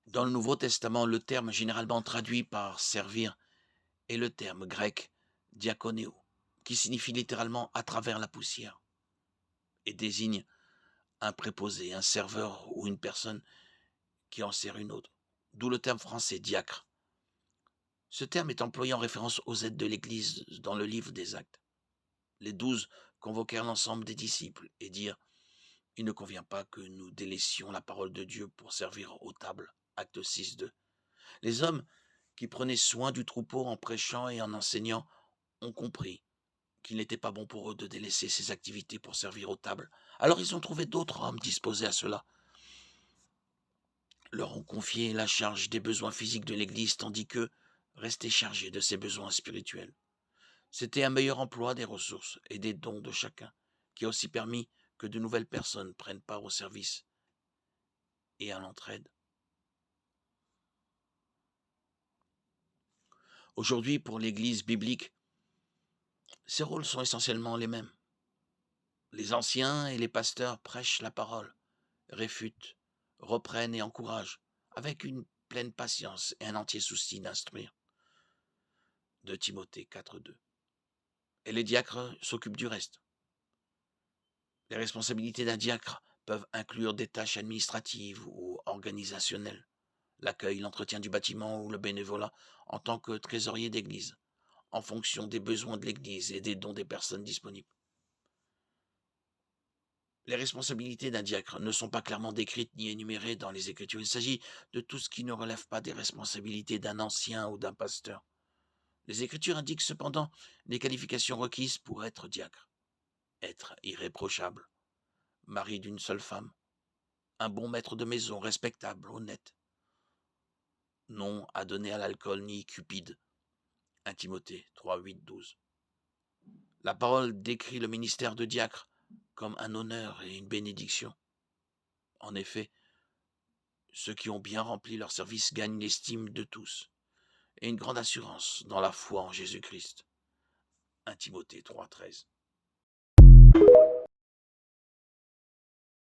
Dans le Nouveau Testament, le terme généralement traduit par servir est le terme grec diakonéo, qui signifie littéralement à travers la poussière et désigne un préposé, un serveur ou une personne qui en sert une autre. D'où le terme français diacre. Ce terme est employé en référence aux aides de l'Église dans le livre des Actes. Les 12 convoquèrent l'ensemble des disciples et dirent: il ne convient pas que nous délaissions la parole de Dieu pour servir aux tables. Acte 6:2. Les hommes qui prenaient soin du troupeau en prêchant et en enseignant ont compris qu'il n'était pas bon pour eux de délaisser ces activités pour servir aux tables. Alors ils ont trouvé d'autres hommes disposés à cela, leur ont confié la charge des besoins physiques de l'Église, tandis qu'eux restaient chargés de ses besoins spirituels. C'était un meilleur emploi des ressources et des dons de chacun, qui a aussi permis que de nouvelles personnes prennent part au service et à l'entraide. Aujourd'hui, pour l'Église biblique, ces rôles sont essentiellement les mêmes. Les anciens et les pasteurs prêchent la parole, réfutent, reprennent et encouragent, avec une pleine patience et un entier souci d'instruire. De Timothée 4:2. Et les diacres s'occupent du reste. Les responsabilités d'un diacre peuvent inclure des tâches administratives ou organisationnelles, l'accueil, l'entretien du bâtiment ou le bénévolat en tant que trésorier d'église, en fonction des besoins de l'église et des dons des personnes disponibles. Les responsabilités d'un diacre ne sont pas clairement décrites ni énumérées dans les Écritures. Il s'agit de tout ce qui ne relève pas des responsabilités d'un ancien ou d'un pasteur. Les Écritures indiquent cependant les qualifications requises pour être diacre: être irréprochable, mari d'une seule femme, un bon maître de maison, respectable, honnête, non adonné à l'alcool ni cupide. 1 Timothée 3, 8, 12. La parole décrit le ministère de diacre comme un honneur et une bénédiction. En effet, ceux qui ont bien rempli leur service gagnent l'estime de tous et une grande assurance dans la foi en Jésus-Christ. 1 Timothée 3, 13.